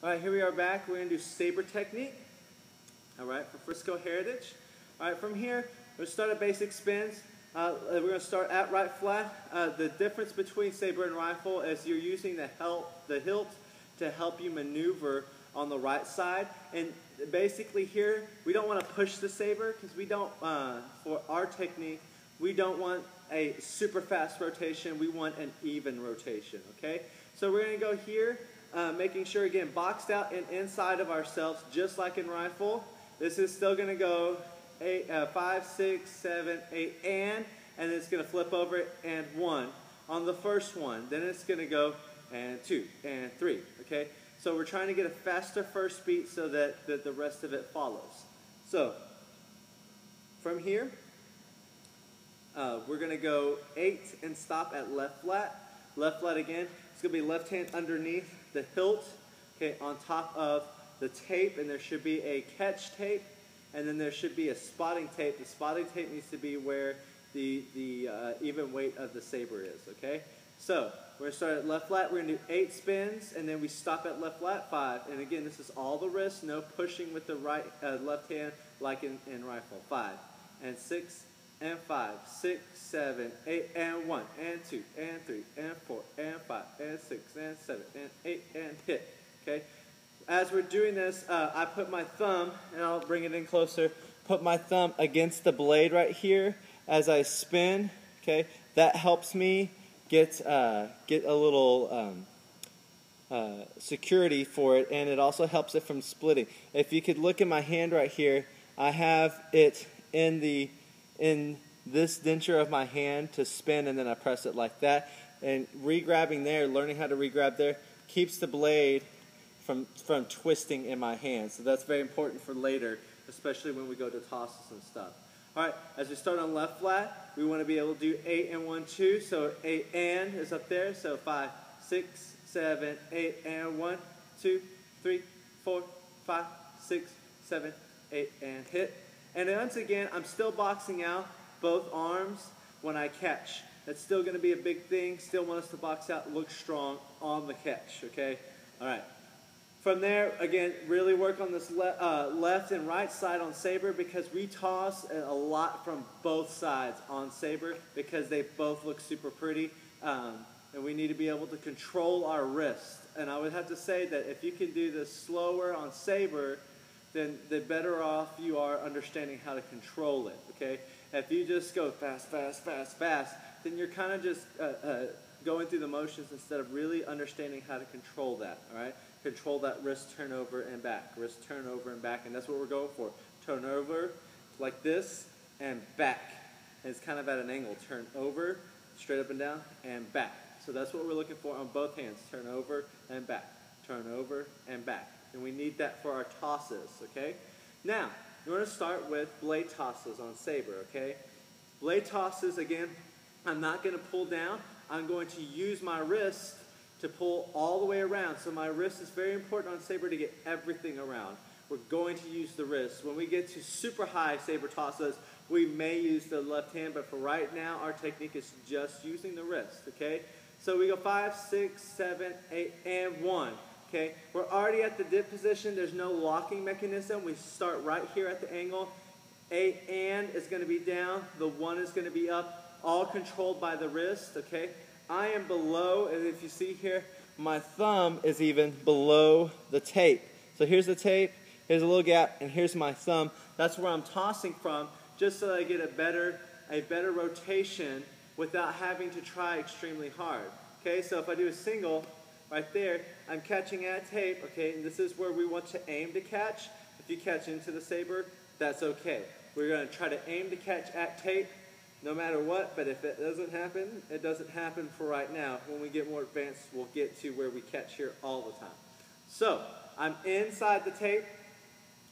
All right, here we are back. We're going to do saber technique. All right, for Frisco Heritage. All right, from here, we're going to start at basic spins. We're going to start at right flat. The difference between saber and rifle is you're using the hilt to help you maneuver on the right side. And basically here, we don't want to push the saber because we don't, for our technique, we don't want a super fast rotation. We want an even rotation, okay? So we're going to go here, making sure, again, boxed out and inside of ourselves, just like in rifle. This is still going to go 5, 6, 7, 8, and it's going to flip over and 1 on the first one. Then it's going to go and 2 and 3, okay? So we're trying to get a faster first beat so that the rest of it follows. So from here, we're going to go 8 and stop at left flat. Left flat again. It's going to be left hand underneath the hilt, okay, on top of the tape, and there should be a catch tape, and then there should be a spotting tape. The spotting tape needs to be where the even weight of the saber is, okay? So we're going to start at left flat. We're going to do 8 spins, and then we stop at left flat 5. And again, this is all the wrist, no pushing with the left hand like in rifle. 5 and 6 and 5, 6, 7, 8, and 1, and 2, and 3, and 4, and 5, and 6, and 7, and 8, and hit, okay? As we're doing this, I put my thumb, and I'll bring it in closer, put my thumb against the blade right here as I spin, okay? That helps me get a little security for it, and it also helps it from splitting. If you could look at my hand right here, I have it in this denture of my hand to spin, and then I press it like that. And re-grabbing there, learning how to re-grab there, keeps the blade from twisting in my hand. So that's very important for later, especially when we go to tosses and stuff. All right, as we start on left flat, we want to be able to do 8 and 1, 2. So 8 and is up there. So 5, 6, 7, 8, and 1, 2, 3, 4, 5, 6, 7, 8, and hit. And once again, I'm still boxing out both arms when I catch. That's still going to be a big thing. Still want us to box out, look strong on the catch, okay? All right. From there, again, really work on this left and right side on saber because we toss a lot from both sides on saber because they both look super pretty. And we need to be able to control our wrist. And I would have to say that if you can do this slower on saber, then the better off you are understanding how to control it, okay? If you just go fast, fast, fast, fast, then you're kind of just going through the motions instead of really understanding how to control that, all right? Control that wrist turnover and back, wrist turnover and back, and that's what we're going for. Turn over like this and back. And it's kind of at an angle. Turn over, straight up and down, and back. So that's what we're looking for on both hands. Turn over and back. Turn over and back. And we need that for our tosses, okay? Now, we're going to start with blade tosses on saber, okay? Blade tosses, again, I'm not going to pull down. I'm going to use my wrist to pull all the way around. So my wrist is very important on saber to get everything around. We're going to use the wrist. When we get to super high saber tosses, we may use the left hand, but for right now, our technique is just using the wrist, okay? So we go 5, 6, 7, 8, and 1. Okay, we're already at the dip position. There's no locking mechanism. We start right here at the angle. 8 and is going to be down. The 1 is going to be up. All controlled by the wrist, okay? I am below, and if you see here, my thumb is even below the tape. So here's the tape, here's a little gap, and here's my thumb. That's where I'm tossing from, just so that I get a better rotation without having to try extremely hard. Okay, so if I do a single, right there, I'm catching at tape, okay, and this is where we want to aim to catch. If you catch into the saber, that's okay. We're going to try to aim to catch at tape no matter what, but if it doesn't happen, it doesn't happen for right now. When we get more advanced, we'll get to where we catch here all the time. So, I'm inside the tape,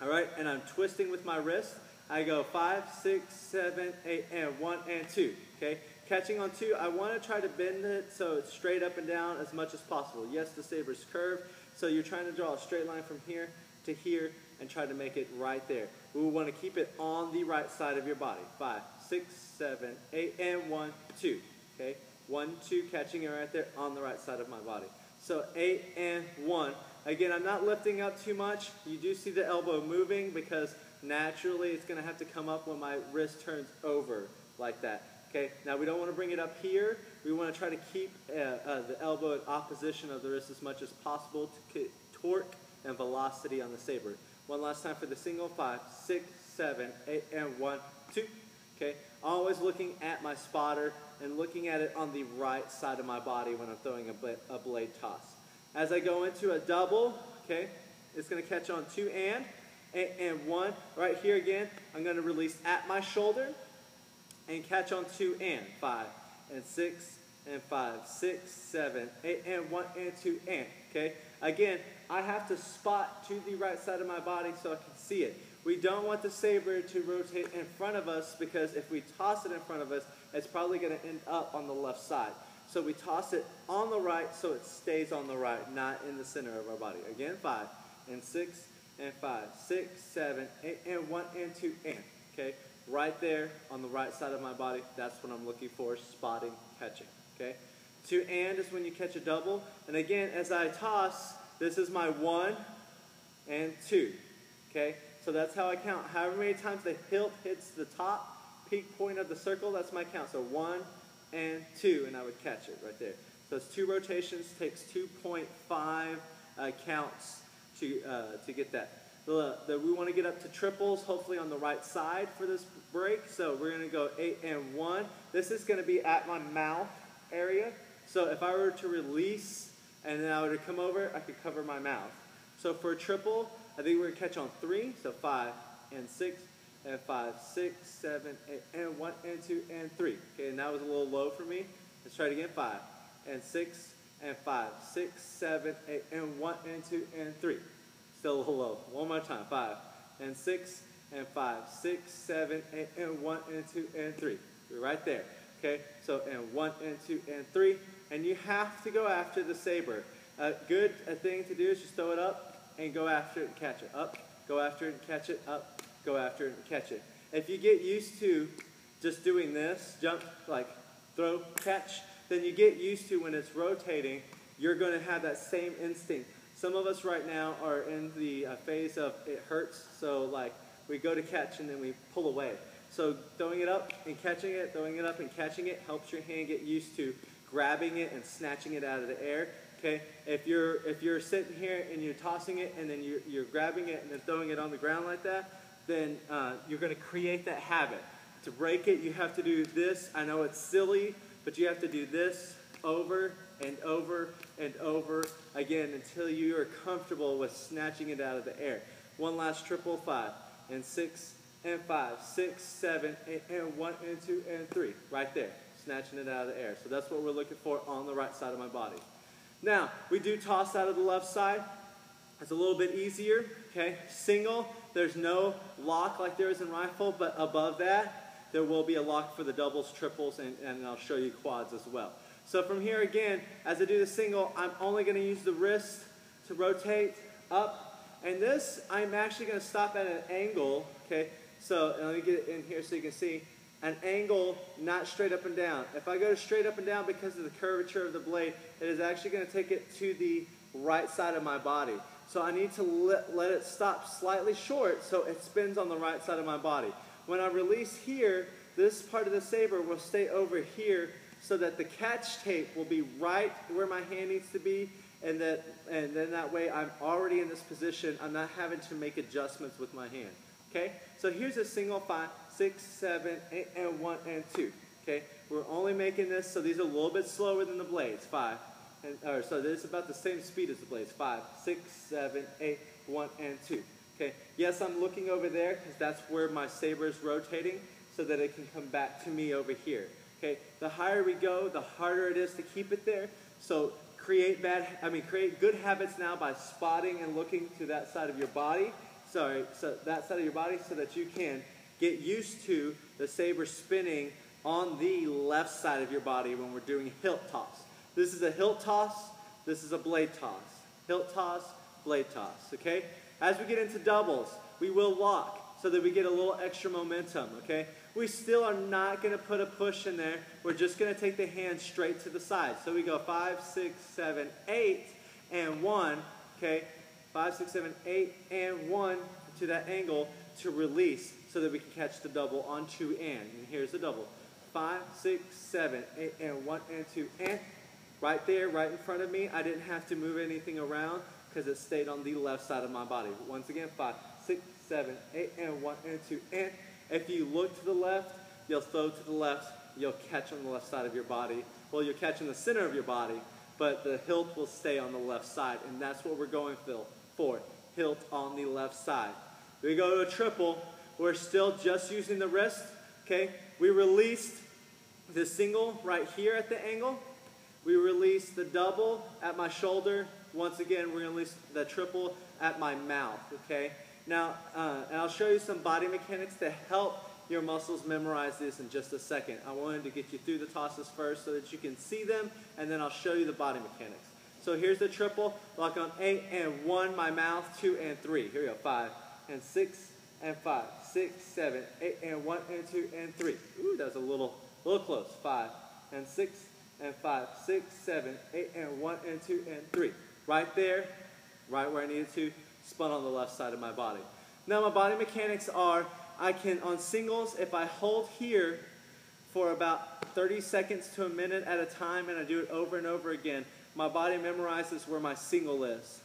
all right, and I'm twisting with my wrist. I go 5, 6, 7, 8, and 1, and 2, okay? Catching on 2, I want to try to bend it so it's straight up and down as much as possible. Yes, the saber is curved, so you're trying to draw a straight line from here to here and try to make it right there. We want to keep it on the right side of your body. 5, 6, 7, 8, and 1, 2. Okay? 1, 2, catching it right there on the right side of my body. So 8 and 1. Again, I'm not lifting up too much. You do see the elbow moving because naturally it's going to have to come up when my wrist turns over like that. Okay, now we don't want to bring it up here. We want to try to keep the elbow in opposition of the wrist as much as possible to get torque and velocity on the saber. One last time for the single. 5, 6, 7, 8, and 1, 2. Okay, always looking at my spotter and looking at it on the right side of my body when I'm throwing a blade toss. As I go into a double, okay, it's going to catch on 2 and 1. Right here again, I'm going to release at my shoulder and catch on 2 and 5 and 6 and 5, 6, 7, 8 and 1 and 2 and. Okay, again, I have to spot to the right side of my body so I can see it. We don't want the saber to rotate in front of us because if we toss it in front of us, it's probably going to end up on the left side. So we toss it on the right so it stays on the right, not in the center of our body. Again, 5 and 6 and 5, 6, 7, 8 and 1 and 2 and. Okay, right there on the right side of my body, that's what I'm looking for, spotting, catching. Okay, 2 and is when you catch a double. And again, as I toss, this is my 1 and 2. Okay, so that's how I count. However many times the hilt hits the top peak point of the circle, that's my count. So 1 and 2, and I would catch it right there. So it's 2 rotations, takes 2.5 counts to get that. We want to get up to triples, hopefully on the right side for this break. So we're going to go 8 and 1. This is going to be at my mouth area. So if I were to release and then I were to come over, I could cover my mouth. So for a triple, I think we're going to catch on 3. So 5 and 6 and 5, 6, 7, 8 and 1 and 2 and 3. Okay, and that was a little low for me. Let's try it again. 5 and 6 and 5, 6, 7, 8 and 1 and 2 and 3. Still a little low. One more time. 5 and 6 and 5, 6, 7, 8 and 1 and 2 and 3. We're right there. Okay, so and 1 and 2 and 3. And you have to go after the saber. A good thing to do is just throw it up and go after it and catch it. Up, go after it and catch it. Up, go after it and catch it. If you get used to just doing this, jump, like throw, catch, then you get used to when it's rotating, you're going to have that same instinct. Some of us right now are in the phase of it hurts, so like we go to catch and then we pull away. So throwing it up and catching it, throwing it up and catching it helps your hand get used to grabbing it and snatching it out of the air. Okay, if you're sitting here and you're tossing it and then you're grabbing it and then throwing it on the ground like that, then you're going to create that habit. To break it, you have to do this. I know it's silly, but you have to do this over and over and over again until you are comfortable with snatching it out of the air. One last triple. 5 and 6 and 5, 6, 7, 8 and 1 and 2 and 3. Right there, snatching it out of the air. So that's what we're looking for on the right side of my body. Now, we do toss out of the left side. It's a little bit easier, okay? Single, there's no lock like there is in rifle, but above that, there will be a lock for the doubles, triples, and I'll show you quads as well. So from here again, as I do the single, I'm only going to use the wrist to rotate up. And this, I'm actually going to stop at an angle, okay? So let me get it in here so you can see. An angle, not straight up and down. If I go straight up and down because of the curvature of the blade, it is actually going to take it to the right side of my body. So I need to let it stop slightly short so it spins on the right side of my body. When I release here, this part of the saber will stay over here so that the catch tape will be right where my hand needs to be, and then that way I'm already in this position. I'm not having to make adjustments with my hand. Okay? So here's a single. 5, 6, 7, 8, and 1 and 2. Okay? We're only making this, so these are a little bit slower than the blades. 5. So this is about the same speed as the blades. 5, 6, 7, 8, 1, and 2. Okay. Yes, I'm looking over there because that's where my saber is rotating so that it can come back to me over here. Okay. The higher we go, the harder it is to keep it there. So create good habits now by spotting and looking to that side of your body. So that side of your body so that you can get used to the saber spinning on the left side of your body when we're doing hilt toss. This is a hilt toss. This is a blade toss. Hilt toss, blade toss. Okay? As we get into doubles, we will lock so that we get a little extra momentum. Okay? We still are not going to put a push in there. We're just going to take the hand straight to the side. So we go 5, 6, 7, 8, and 1, okay, 5, 6, 7, 8, and 1 to that angle to release so that we can catch the double on 2 and here's the double. 5, 6, 7, 8, and 1 and 2 and right there, right in front of me. I didn't have to move anything around because it stayed on the left side of my body. Once again, 5, 6, 7, 8, and 1 and 2 and if you look to the left, you'll throw to the left, you'll catch on the left side of your body. Well, you'll catch in the center of your body, but the hilt will stay on the left side, and that's what we're going for. Hilt on the left side. We go to a triple. We're still just using the wrist, okay? We released the single right here at the angle. We release the double at my shoulder. Once again, we're going to release the triple at my mouth, okay? Now, and I'll show you some body mechanics to help your muscles memorize this in just a second. I wanted to get you through the tosses first so that you can see them, and then I'll show you the body mechanics. So here's the triple. Lock on 8 and 1, my mouth, 2 and 3. Here we go, 5 and 6 and 5, 6, 7, 8 and 1 and 2 and 3. Ooh, that's a little close. 5 and 6 and 5, 6, 7, 8 and 1 and 2 and 3. Right there, right where I needed to, spun on the left side of my body. Now my body mechanics are, I can, on singles, if I hold here for about 30 seconds to a minute at a time and I do it over and over again, my body memorizes where my single is.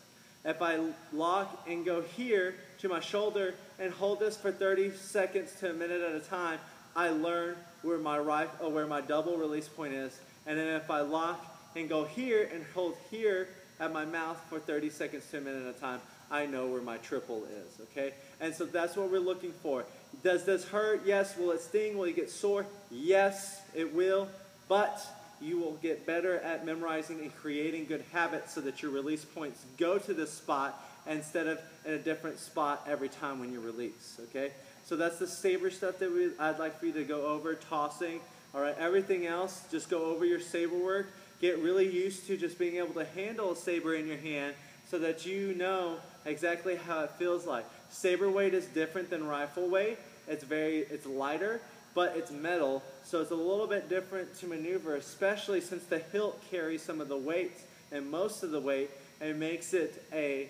If I lock and go here to my shoulder and hold this for 30 seconds to a minute at a time, I learn where my double release point is. And then if I lock and go here and hold here at my mouth for 30 seconds to a minute at a time, I know where my triple is, okay? And so that's what we're looking for. Does this hurt? Yes. Will it sting? Will you get sore? Yes, it will. But you will get better at memorizing and creating good habits so that your release points go to this spot instead of in a different spot every time when you release, okay? So that's the saber stuff that I'd like for you to go over, tossing. All right, everything else, just go over your saber work. Get really used to just being able to handle a saber in your hand so that you know exactly how it feels like. Saber weight is different than rifle weight. It's lighter, but it's metal, so it's a little bit different to maneuver, especially since the hilt carries some of the weight and most of the weight, and makes it I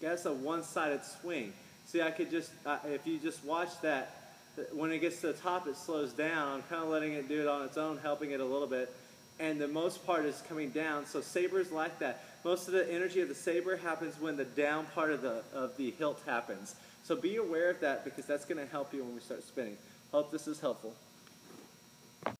guess a one-sided swing. See, I could just, if you just watch that, when it gets to the top, it slows down. I'm kind of letting it do it on its own, helping it a little bit. And the most part is coming down. So sabers like that. Most of the energy of the saber happens when the down part of the hilt happens. So be aware of that because that's going to help you when we start spinning. Hope this is helpful.